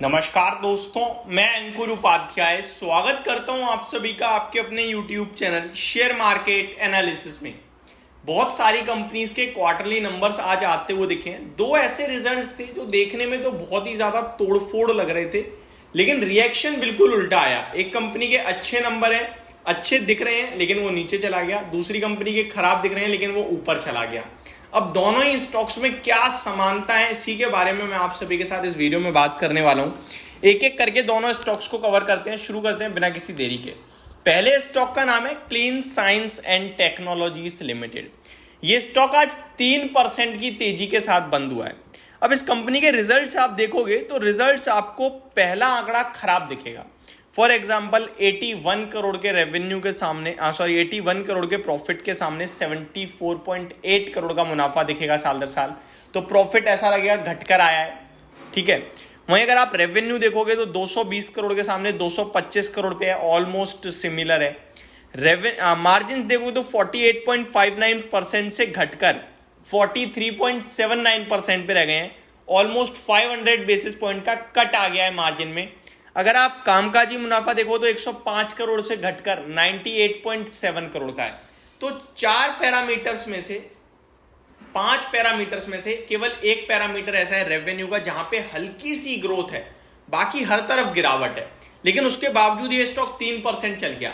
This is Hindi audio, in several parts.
नमस्कार दोस्तों, मैं अंकुर उपाध्याय स्वागत करता हूं आप सभी का आपके अपने YouTube channel share market analysis में। बहुत सारी कंपनीज के क्वार्टरली नंबर्स आज आते हुए दिखे हैं। दो ऐसे रिजल्ट्स थे जो देखने में तो बहुत ही ज़्यादा तोड़फोड़ लग रहे थे, लेकिन रिएक्शन बिल्कुल उल्टा आया। एक कंपनी के अच्छे नंबर हैं, अच्छे दिख रहे हैं, लेकिन वो नीचे चला गया। दूसरी कंपनी के खराब दिख रहे हैं, लेकिन वो ऊपर चला गया। अब दोनों ही स्टॉक्स में क्या समानता है, इसी के बारे में मैं आप सभी के साथ इस वीडियो में बात करने वाला हूं। एक एक करके दोनों स्टॉक्स को कवर करते हैं। शुरू करते हैं बिना किसी देरी के। पहले स्टॉक का नाम है clean science and technologies limited. ये स्टॉक आज 3% की तेजी के साथ बंद हुआ है। अब इस कंपनी के रिजल्ट्स आप देखोगे तो रिजल्ट्स आपको पहला आंकड़ा खराब दिखेगा। फॉर एग्जाम्पल 81 करोड़ के रेवेन्यू के सामने 81 करोड़ के प्रॉफिट के सामने 74.8 करोड़ का मुनाफा दिखेगा साल दर साल। तो प्रॉफिट ऐसा लगेगा घटकर आया है, ठीक है। वहीं अगर आप रेवेन्यू देखोगे तो 220 करोड़ के सामने 225 करोड़ पे है, ऑलमोस्ट सिमिलर है। मार्जिन देखोगे तो 48.59% से घटकर 43.79% पे रह गए हैं। ऑलमोस्ट 500 बेसिस पॉइंट का कट आ गया है मार्जिन में। अगर आप कामकाजी मुनाफा देखो तो 105 करोड़ से घटकर 98.7 करोड़ का है। तो 5 पैरामीटर्स में से केवल एक पैरामीटर ऐसा है रेवेन्यू का जहां पे हल्की सी ग्रोथ है, बाकी हर तरफ गिरावट है। लेकिन उसके बावजूद ये स्टॉक 3% चल गया।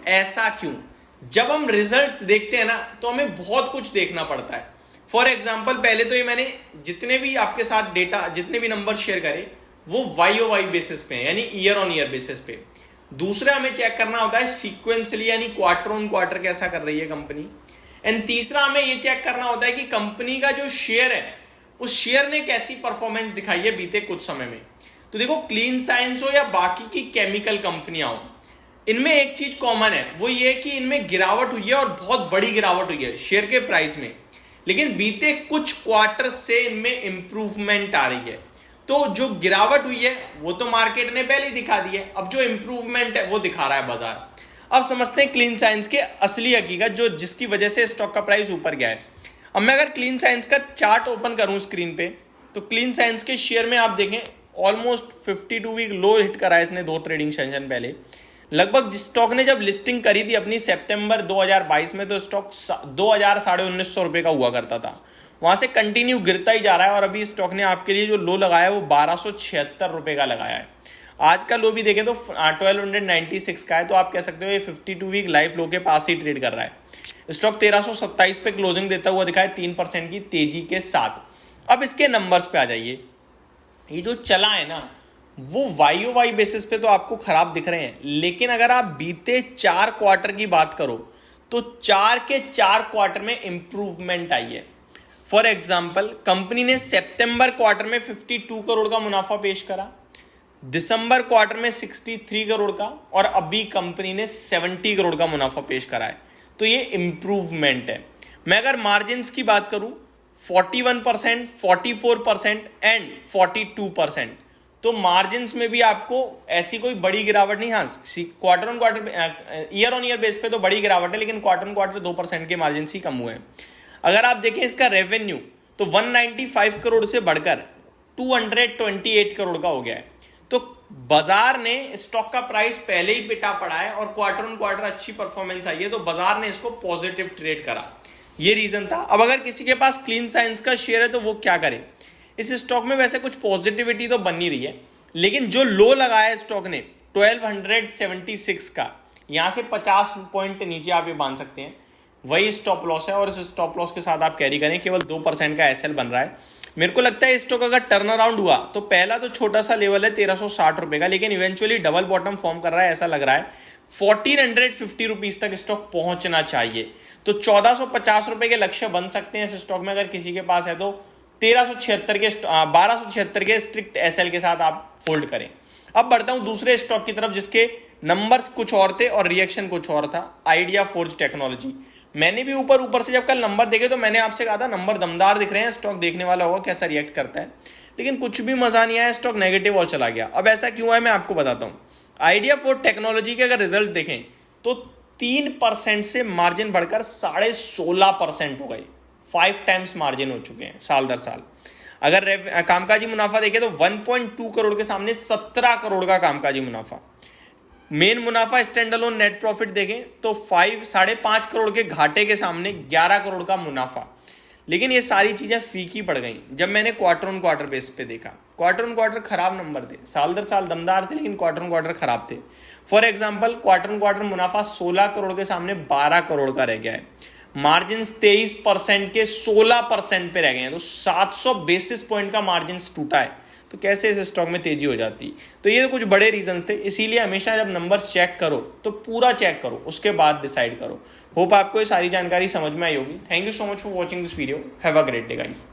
ऐसा क्यों? जब हम रिजल्ट्स देखते हैं ना तो हमें बहुत कुछ देखना पड़ता है। फॉर एग्जाम्पल पहले तो ये मैंने जितने भी आपके साथ डेटा, जितने भी नंबर शेयर करे वो YOY बेसिस पे, यानी ईयर ऑन ईयर बेसिस पे। दूसरा हमें चेक करना होता है सीक्वेंसली, यानी क्वार्टर ऑन क्वार्टर कैसा कर रही है कंपनी। एंड तीसरा हमें ये चेक करना होता है कि कंपनी का जो शेयर है उस शेयर ने कैसी परफॉर्मेंस दिखाई है बीते कुछ समय में। तो देखो, क्लीन साइंस हो या बाकी की केमिकल कंपनियां हो, इनमें एक चीज कॉमन है, वो ये कि इनमें गिरावट हुई है और बहुत बड़ी गिरावट हुई है शेयर के प्राइस में। लेकिन बीते कुछ क्वार्टर से इनमें इंप्रूवमेंट आ रही है। तो जो गिरावट हुई है वो तो मार्केट ने पहले ही दिखा दी है, अब जो इंप्रूवमेंट है वो दिखा रहा है बाजार। अब समझते हैं क्लीन साइंस के असली हकीकत, जो जिसकी वजह से स्टॉक का प्राइस ऊपर गया है। अब मैं अगर क्लीन साइंस का चार्ट ओपन करूं स्क्रीन पे, तो क्लीन साइंस के शेयर में आप देखें ऑलमोस्ट 52 वीक लो हिट करा है इसने 2 ट्रेडिंग सेशन पहले। लगभग जिस स्टॉक ने जब लिस्टिंग करी थी अपनी सितंबर 2022 में, तो स्टॉक 2000-1900 रुपये का हुआ करता था। वहां से कंटिन्यू गिरता ही जा रहा है और अभी स्टॉक ने आपके लिए जो लो लगाया है वो 1276 रुपये का लगाया है। आज का लो भी देखें तो 1296 का है। तो आप कह सकते हो ये 52 वीक लाइफ लो के पास ही ट्रेड कर रहा है। स्टॉक 1327 पे क्लोजिंग देता हुआ दिखा है 3% की तेजी के साथ। अब इसके नंबर्स पे आ जाइए। ये जो चला है ना वो YOY बेसिस पे तो आपको खराब दिख रहे हैं, लेकिन अगर आप बीते 4 क्वार्टर की बात करो तो 4 के 4 क्वार्टर में इंप्रूवमेंट आई है। फॉर एग्जाम्पल कंपनी ने सितंबर क्वार्टर में 52 करोड़ का मुनाफा पेश करा, दिसंबर क्वार्टर में 63 करोड़ का, और अभी कंपनी ने 70 करोड़ का मुनाफा पेश करा है। तो ये इंप्रूवमेंट है। मैं अगर मार्जिन्स की बात करूं 41%, 44% एंड 42%, तो मार्जिन्स में भी आपको ऐसी कोई बड़ी गिरावट नहीं। हाँ, quarter on quarter, year on year base पे तो बड़ी गिरावट है, लेकिन क्वार्टर ऑन क्वार्टर 2% के मार्जिन्स ही कम हुए हैं। अगर आप देखें इसका रेवेन्यू तो 195 करोड़ से बढ़कर 228 करोड़ का हो गया है। तो बाजार ने स्टॉक का प्राइस पहले ही पिटा पड़ा है और क्वार्टर ऑन क्वार्टर अच्छी परफॉर्मेंस आई है, तो बाजार ने इसको पॉजिटिव ट्रेड करा। ये रीजन था। अब अगर किसी के पास क्लीन साइंस का शेयर है तो वो क्या करे? इस स्टॉक में वैसे कुछ पॉजिटिविटी तो बन नहीं रही है, लेकिन जो लो लगाया है स्टॉक ने 1276 का, यहां से 50 पॉइंट नीचे आप ये बांध सकते हैं, वही स्टॉप लॉस है। और इस स्टॉप लॉस के साथ आप कैरी करें, केवल 2% का SL बन रहा है। मेरे को लगता है स्टॉक अगर टर्न अराउंड हुआ तो पहला तो छोटा सा लेवल है 1360 रुपए का, लेकिन इवेंचुअली डबल बॉटम फॉर्म कर रहा है, ऐसा लग रहा है। 1450 रुपीज तक स्टॉक पहुंचना चाहिए। तो 1450 रुपए के लक्ष्य बन सकते हैं इस स्टॉक में, अगर किसी के पास है तो 1276 के स्ट्रिक्ट SL के साथ आप होल्ड करें। अब बढ़ता हूं दूसरे स्टॉक की तरफ जिसके नंबर्स कुछ और थे और रिएक्शन कुछ और था, आइडिया फोर्ज टेक्नोलॉजी। मैंने भी ऊपर से जब कल नंबर देखे तो मैंने आपसे कहा था नंबर दमदार दिख रहे हैं, स्टॉक देखने वाला होगा कैसा रिएक्ट करता है, लेकिन कुछ भी मजा नहीं आया, स्टॉक नेगेटिव और चला गया। अब ऐसा क्यों है मैं आपको बताता हूं। आइडिया फोर्ज टेक्नोलॉजी के अगर रिजल्ट देखें तो 3% से मार्जिन बढ़कर 16.5% हो गए, 5 टाइम्स मार्जिन हो चुके हैं साल दर साल। अगर कामकाजी मुनाफा देखें तो 1.2 करोड़ के सामने 17 करोड़ का कामकाजी मुनाफा। मेन मुनाफा स्टैंड अलोन नेट प्रॉफिट देखें तो 5.5 करोड़ के घाटे के सामने 11 करोड़ का मुनाफा। लेकिन ये सारी चीज़ें फीकी पड़ गई जब मैंने क्वार्टर ऑन क्वार्टर बेस पे देखा। क्वार्टर ऑन क्वार्टर खराब नंबर थे, साल दर साल दमदार थे, लेकिन क्वार्टर ऑन क्वार्टर खराब थे। For example quarter on quarter मुनाफा 16 करोड़ के सामने 12 करोड़ का रह गया है। मार्जिन 23% के 16% पे रह गए हैं, तो 700 बेसिस पॉइंट का मार्जिन टूटा है। तो कैसे इस स्टॉक में तेजी हो जाती। तो ये कुछ बड़े रीजंस थे, इसीलिए हमेशा जब नंबर चेक करो तो पूरा चेक करो, उसके बाद डिसाइड करो। होप आपको ये सारी जानकारी समझ में आई होगी। Thank you so much for watching this video. Have a great day guys.